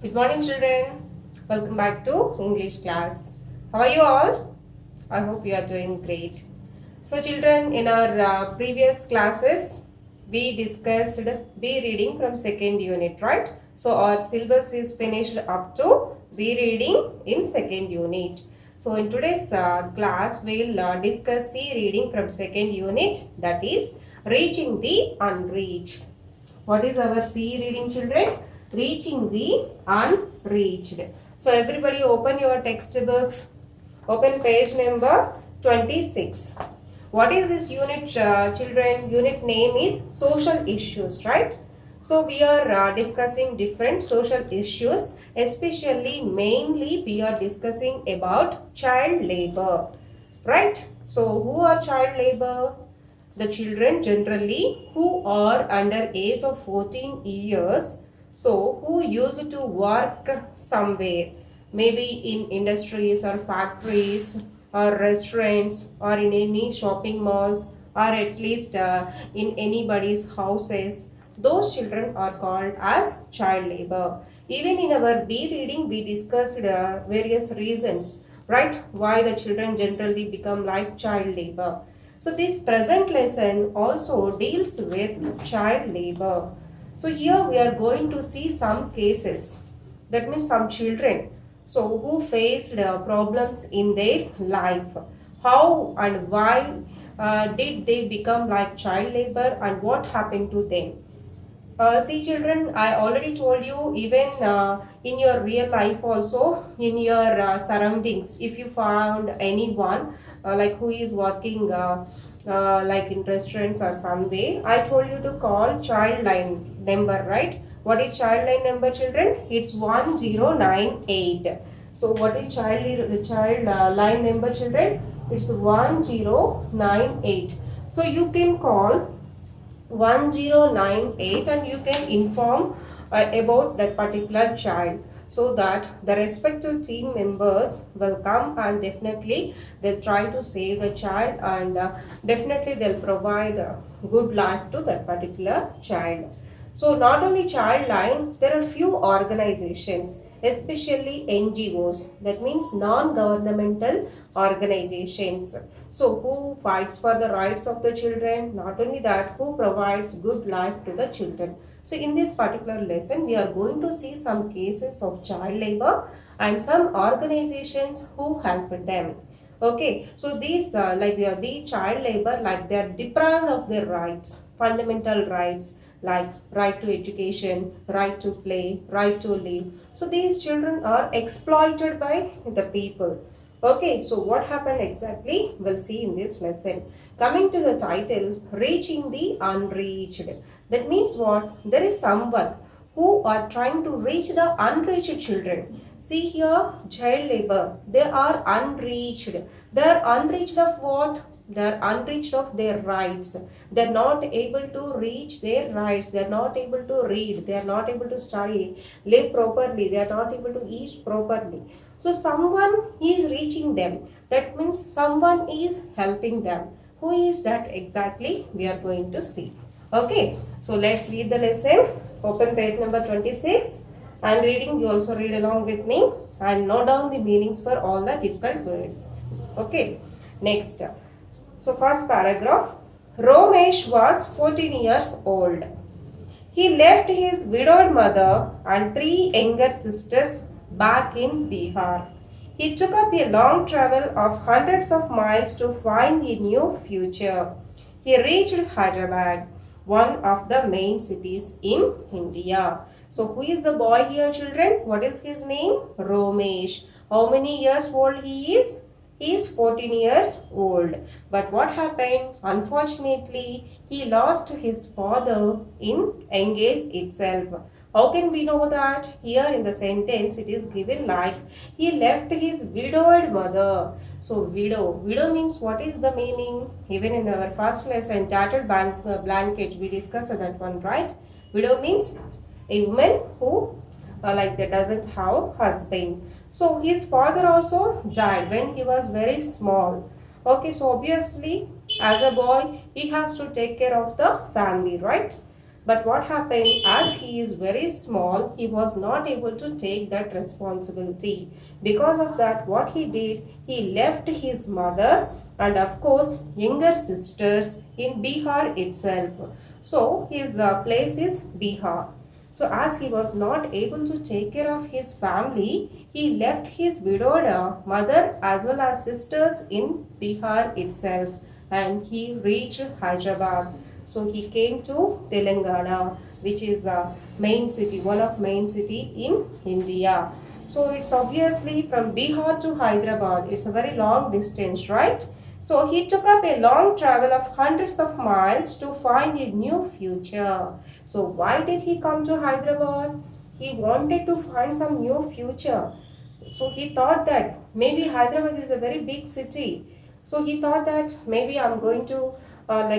Good morning, children. Welcome back to English class. How are you all? I hope you are doing great. So, children, in our previous classes, we discussed B reading from second unit, right? So, our syllabus is finished up to B reading in second unit. So, in today's class, we'll discuss C reading from second unit, that is, reaching the unreached. What is our C reading, children? Reaching the unreached. So everybody open your textbooks. Open page number 26. What is this unit, children? Unit name is social issues, right? So we are discussing different social issues, especially mainly we are discussing about child labor, right? So who are child labor? The children generally who are under age of 14 years, so who used to work somewhere, maybe in industries or factories or restaurants or in any shopping malls or at least in anybody's houses, those children are called as child labor. Even in our B reading we discussed various reasons, right, why the children generally become like child labor. So this present lesson also deals with child labor. So here we are going to see some cases, that means some children, so who faced problems in their life. How and why did they become like child labor and what happened to them? See children, I already told you, even in your real life also, in your surroundings, if you found anyone like who is working like in restaurants or some way, I told you to call child line number, right? What is child line number, children? It's 1098. So what is child line number, children? It's 1098. So you can call 1098 and you can inform about that particular child, so that the respective team members will come and definitely they'll try to save the child, and definitely they'll provide good life to that particular child. So not only child line, there are few organizations, especially NGOs, that means non-governmental organizations. So who fights for the rights of the children, not only that, who provides good life to the children. So in this particular lesson, we are going to see some cases of child labor and some organizations who help them. Okay, so these the child labor, like they are deprived of their rights, fundamental rights, like right to education, right to play, right to live. So these children are exploited by the people. Okay, so what happened exactly? We'll see in this lesson. Coming to the title, reaching the unreached. That means what? There is someone who are trying to reach the unreached children. See here, child labor. They are unreached. They are unreached of what? They are unreached of their rights. They are not able to reach their rights. They are not able to read. They are not able to study, live properly. They are not able to eat properly. So someone is reaching them. That means someone is helping them. Who is that exactly? We are going to see. Okay. So let's read the lesson. Open page number 26. I am reading. You also read along with me and note down the meanings for all the difficult words. Okay. Next. So first paragraph. Romesh was 14 years old. He left his widowed mother and 3 younger sisters back in Bihar. He took up a long travel of hundreds of miles to find a new future. He reached Hyderabad, one of the main cities in India. So who is the boy here, children? What is his name? Romesh. How many years old he is? He is 14 years old. But what happened? Unfortunately, he lost his father in young age itself. How can we know that? Here in the sentence it is given like he left his widowed mother. So widow. Widow means what is the meaning? Even in our first lesson, tattered blanket, we discussed that one, right? Widow means a woman who like that doesn't have husband. So his father also died when he was very small. Okay, so obviously as a boy he has to take care of the family, right? But what happened, as he is very small, he was not able to take that responsibility. Because of that, what he did, he left his mother and of course younger sisters in Bihar itself. So his place is Bihar. So as he was not able to take care of his family, he left his widowed mother as well as sisters in Bihar itself, and he reached Hyderabad. So he came to Telangana, which is a main city, one of main city in India. So it's obviously from Bihar to Hyderabad. It's a very long distance, right? So he took up a long travel of hundreds of miles to find a new future. So why did he come to Hyderabad? He wanted to find some new future. So he thought that maybe Hyderabad is a very big city. So he thought that maybe I'm going to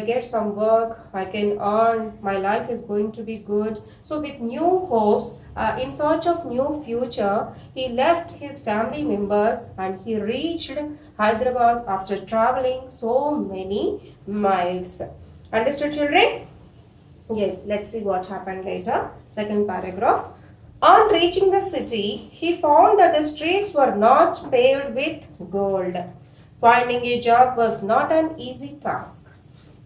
get some work, I can earn, my life is going to be good. So with new hopes, in search of new future, he left his family members and he reached Hyderabad after traveling so many miles. Understood, children? Yes, let's see what happened later. Second paragraph. On reaching the city, he found that the streets were not paved with gold. Finding a job was not an easy task.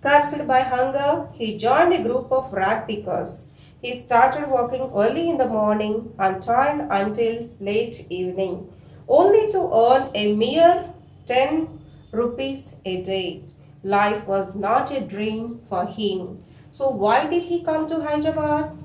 Cursed by hunger, he joined a group of rat pickers. He started working early in the morning and toiled until late evening, only to earn a mere 10 rupees a day. Life was not a dream for him. So why did he come to Hyderabad?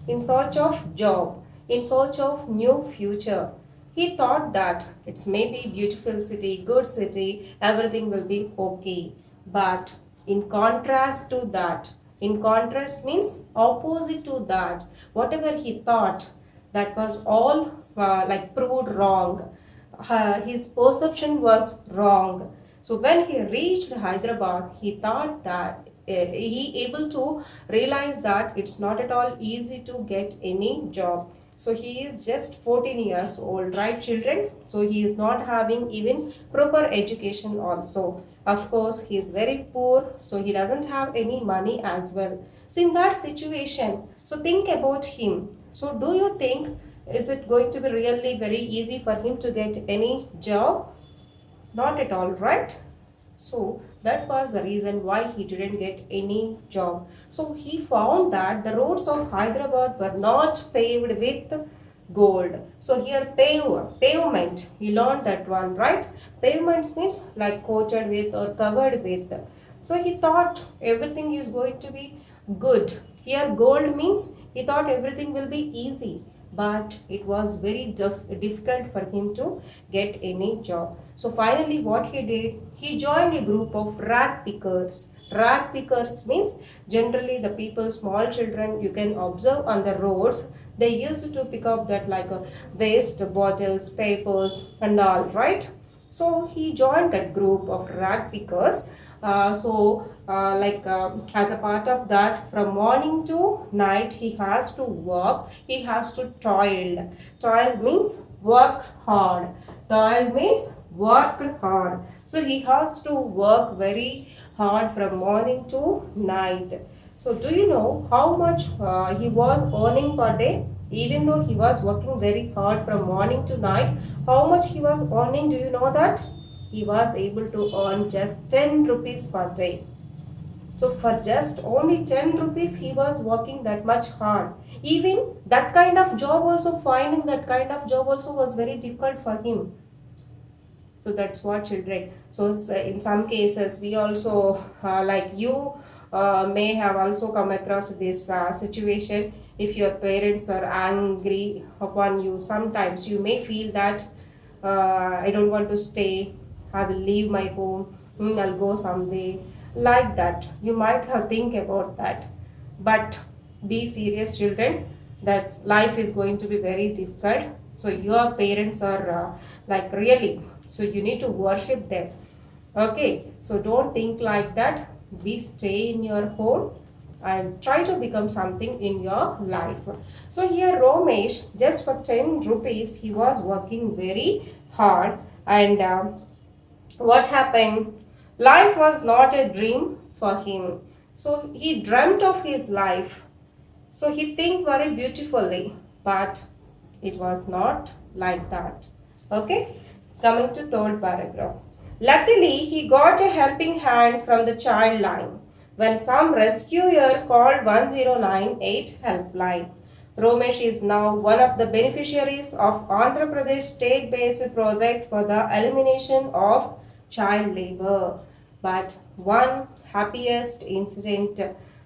In search of job, in search of new future. He thought that it's maybe beautiful city, good city, everything will be okay. But in contrast to that, in contrast means opposite to that, whatever he thought, that was all proved wrong. His perception was wrong. So when he reached Hyderabad, he thought that he able to realize that it's not at all easy to get any job. So he is just 14 years old, right, children? So he is not having even proper education also. Of course, he is very poor, so he doesn't have any money as well. So in that situation, so think about him. So do you think is it going to be really very easy for him to get any job? Not at all, right? So that was the reason why he didn't get any job. So he found that the roads of Hyderabad were not paved with gold. So here pavement, he learned that one, right? Pavement means like coated with or covered with. So he thought everything is going to be good. Here gold means he thought everything will be easy, but it was very difficult for him to get any job. So finally what he did, he joined a group of rag pickers. Rag pickers means generally the people, small children, you can observe on the roads, they used to pick up that like a waste bottles, papers and all, right? So he joined that group of rag pickers. As a part of that, from morning to night he has to work, he has to toil. Toil means work hard. Toil means work hard. So he has to work very hard from morning to night. So do you know how much he was earning per day? Even though he was working very hard from morning to night, how much he was earning, do you know that? He was able to earn just 10 rupees per day. So for just only 10 rupees, he was working that much hard. Even that kind of job also, finding that kind of job also was very difficult for him. So that's what children. So in some cases, we also, like you may have also come across this situation. If your parents are angry upon you, sometimes you may feel that I don't want to stay, I will leave my home, I'll go somewhere. Like that, you might have think about that. But be serious, children, that life is going to be very difficult. So your parents are really, so you need to worship them. Okay, so don't think like that. Be stay in your home and try to become something in your life. So here Romesh, just for 10 rupees, he was working very hard. And what happened? Life was not a dream for him. So he dreamt of his life. So he think very beautifully, but it was not like that. Okay, coming to third paragraph. Luckily, he got a helping hand from the child line when some rescuer called 1098 helpline. Romesh is now one of the beneficiaries of Andhra Pradesh state-based project for the elimination of child labor. But one happiest incident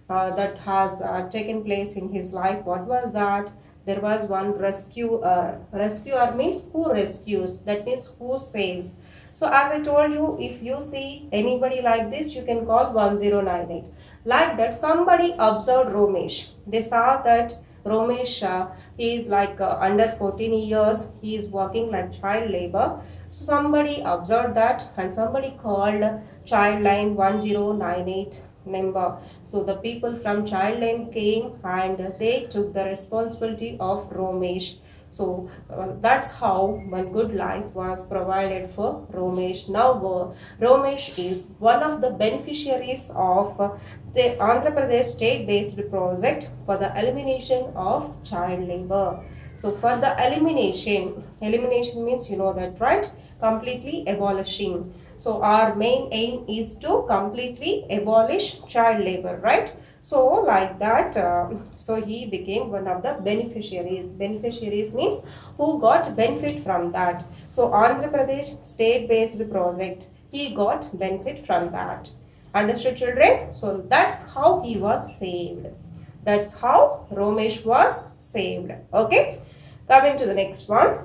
that has taken place in his life, what was that? There was one rescuer. Rescuer means who rescues, that means who saves. So as I told you, if you see anybody like this, you can call 1098. Like that, somebody observed Romesh. They saw that Romesh, he is like under 14 years, he is working like child labor. So somebody observed that and somebody called child line 1098 number. So the people from child line came and they took the responsibility of Romesh. So that's how one good life was provided for Romesh. Now Romesh is one of the beneficiaries of the Andhra Pradesh state-based project for the elimination of child labor. So for the elimination means you know that, right? Completely abolishing. So our main aim is to completely abolish child labor, right? So like that, so he became one of the beneficiaries. Beneficiaries means who got benefit from that. So Andhra Pradesh state-based project, he got benefit from that. Understood, children? So that's how he was saved. That's how Romesh was saved. Okay. Coming to the next one.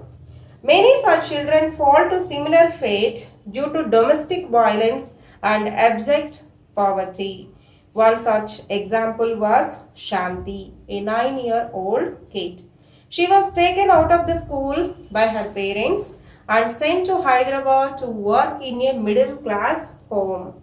Many such children fall to similar fate due to domestic violence and abject poverty. One such example was Shanti, a 9-year-old kid. She was taken out of the school by her parents and sent to Hyderabad to work in a middle class home.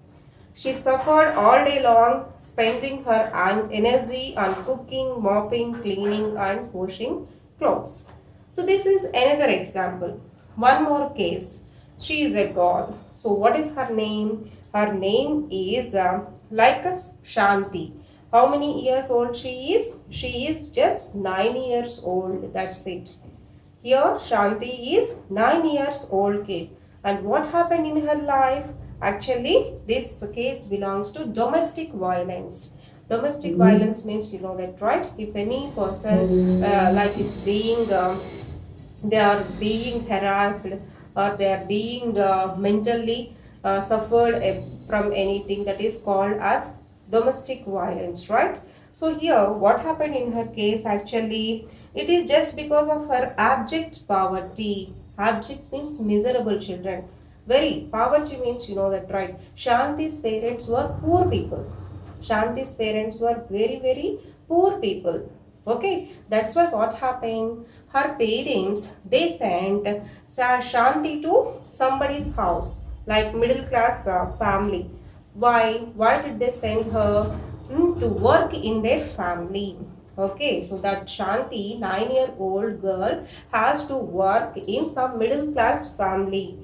She suffered all day long, spending her energy on cooking, mopping, cleaning, and washing clothes. So, this is another example. One more case. She is a girl. So, what is her name? Her name is like Shanti. How many years old she is? She is just 9 years old. That's it. Here, Shanti is 9 years old kid. And what happened in her life? Actually, this case belongs to domestic violence. Domestic violence means, you know that, right? If any person like is being, they are being harassed or they are being mentally suffered from anything, that is called as domestic violence, right? So here, what happened in her case actually, it is just because of her abject poverty. Abject means miserable, children. Very poverty means you know that, right? Shanti's parents were poor people. Shanti's parents were very poor people. Okay, that's why what happened? Her parents, they sent Shanti to somebody's house, like middle class family. Why? Why did they send her? To work in their family. Okay, so that Shanti, 9-year-old girl, has to work in some middle class family.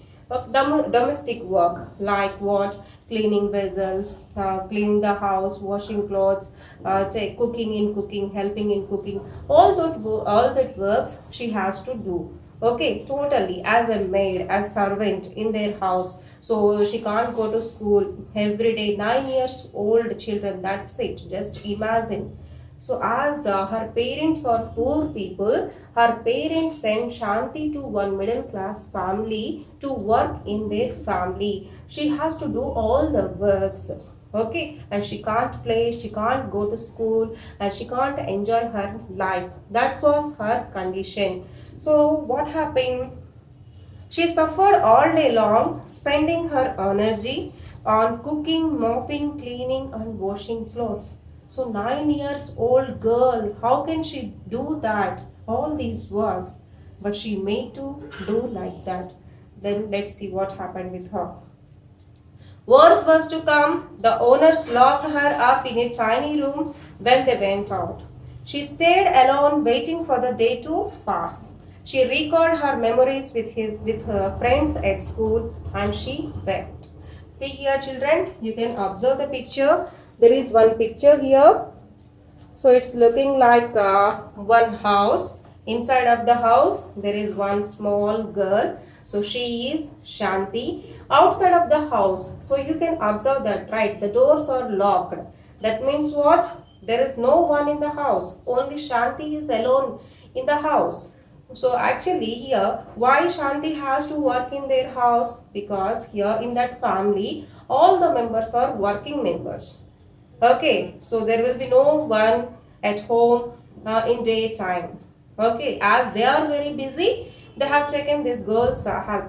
Domestic work like what? Cleaning vessels, cleaning the house, washing clothes, cooking, helping in cooking. All that works she has to do. Okay, totally as a maid, as servant in their house. So she can't go to school every day. 9 years old children. That's it. Just imagine. So as her parents are poor people, her parents sent Shanti to one middle class family to work in their family. She has to do all the works. Okay, and she can't play, she can't go to school, and she can't enjoy her life. That was her condition. So what happened? She suffered all day long, spending her energy on cooking, mopping, cleaning, and washing clothes. So 9 years old girl, how can she do that? All these works, but she made to do like that. Then let's see what happened with her. Worse was to come. The owners locked her up in a tiny room when they went out. She stayed alone, waiting for the day to pass. She recalled her memories with her friends at school, and she wept. See here, children, you can observe the picture. There is one picture here. So it's looking like one house. Inside of the house, there is one small girl. So she is Shanti. Outside of the house, so you can observe that, right? The doors are locked. That means what? There is no one in the house. Only Shanti is alone in the house. So actually here, why Shanti has to work in their house? Because here in that family, all the members are working members. Okay, so there will be no one at home in daytime. Okay, as they are very busy, they have taken this girl,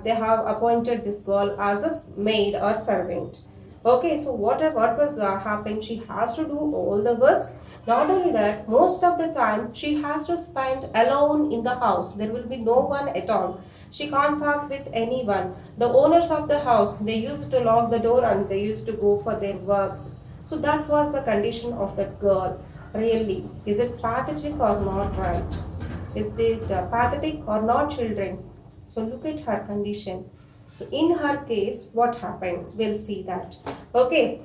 they have appointed this girl as a maid or servant. Okay, so what was happening? She has to do all the works. Not only that, most of the time she has to spend alone in the house. There will be no one at all. She can't talk with anyone. The owners of the house, they used to lock the door and they used to go for their works. So that was the condition of that girl. Really, is it pathetic or not, right? Is it pathetic or not, children? So look at her condition. So in her case, what happened? We'll see that. Okay.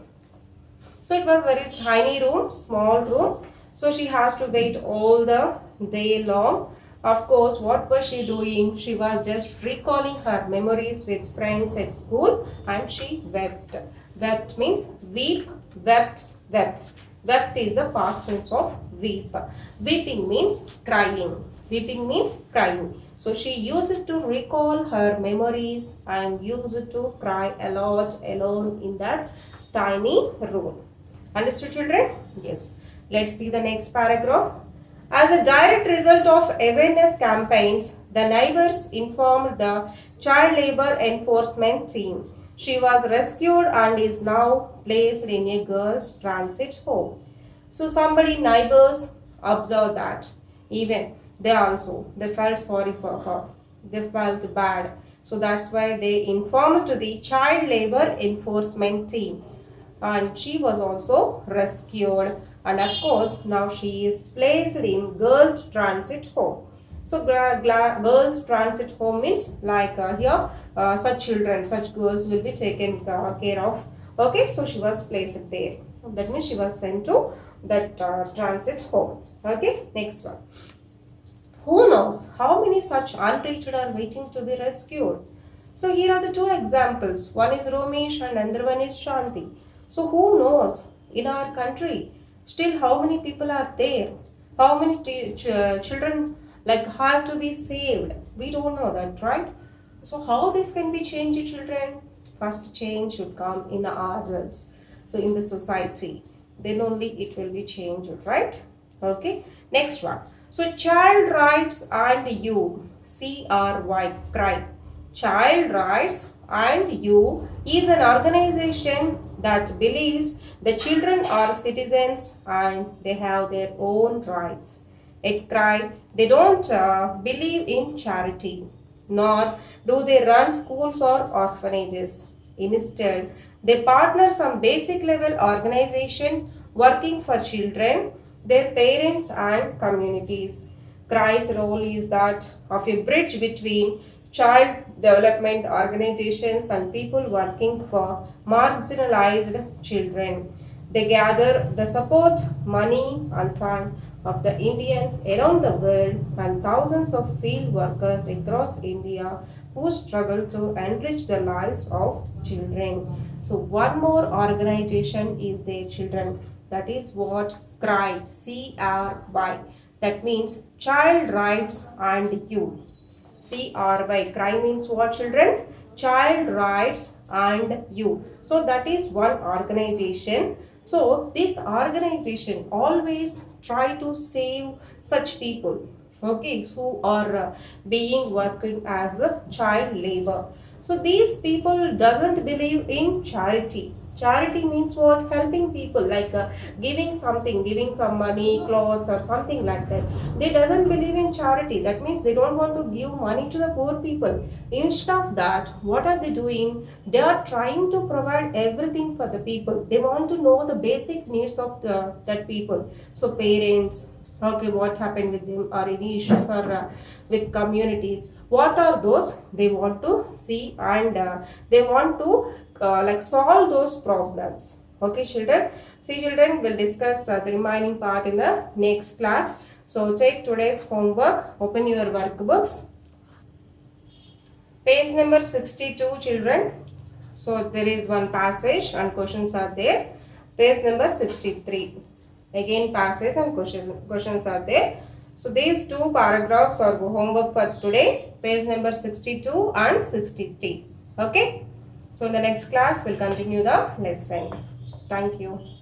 So it was very tiny room, small room. So she has to wait all the day long. Of course, what was she doing? She was just recalling her memories with friends at school and she wept. Wept means weep, wept, wept. Wept is the past tense of weep. Weeping means crying. Weeping means crying. So she used to recall her memories and used to cry a lot alone in that tiny room. Understood, children? Yes. Let's see the next paragraph. As a direct result of awareness campaigns, the neighbors informed the child labor enforcement team. She was rescued and is now placed in a girls' transit home. So somebody, neighbors, observed that. Even they felt sorry for her. They felt bad. So that's why they informed to the child labor enforcement team. And she was also rescued, and of course now she is placed in girls transit home. So girls transit home means like here such children, such girls will be taken care of. Okay, so she was placed there. That means she was sent to that transit home. Okay, next one. Who knows how many such unreached are waiting to be rescued? So here are the two examples. One is Romesh and another one is Shanti. So who knows in our country still how many people are there? How many children like have to be saved? We don't know that, right? So how this can be changed, children? First change should come in ourselves. So in the society, then only it will be changed, right? Okay. Next one. So child rights and you, CRY, cry. Child Rights and You is an organization that believes the children are citizens and they have their own rights. At CRY, they don't believe in charity, nor do they run schools or orphanages. Instead, they partner some basic level organization working for children, their parents and communities. CRY's role is that of a bridge between child development organizations and people working for marginalized children. They gather the support, money, and time of the Indians around the world and thousands of field workers across India who struggle to enrich the lives of children. So, one more organization is their children. That is what CRY, CRY. That means Child Rights and You. CRY. Cry means what, children? Child Rights and You. So that is one organization. So this organization always try to save such people, okay, who are being working as a child labor. So these people doesn't believe in charity. Charity means what? Helping people, like giving something, giving some money, clothes, or something like that. They doesn't believe in charity. That means they don't want to give money to the poor people. Instead of that, what are they doing? They are trying to provide everything for the people. They want to know the basic needs of that people. So parents, okay, what happened with them, or any issues or with communities, what are those they want to see, and they want to like solve those problems. Okay, children. See, children, we'll discuss the remaining part in the next class. So, take today's homework. Open your workbooks. Page number 62, children. So, there is one passage and questions are there. Page number 63. Again, passage and questions are there. So, these two paragraphs are homework for today. Page number 62 and 63. Okay. So, in the next class, we'll continue the lesson. Thank you.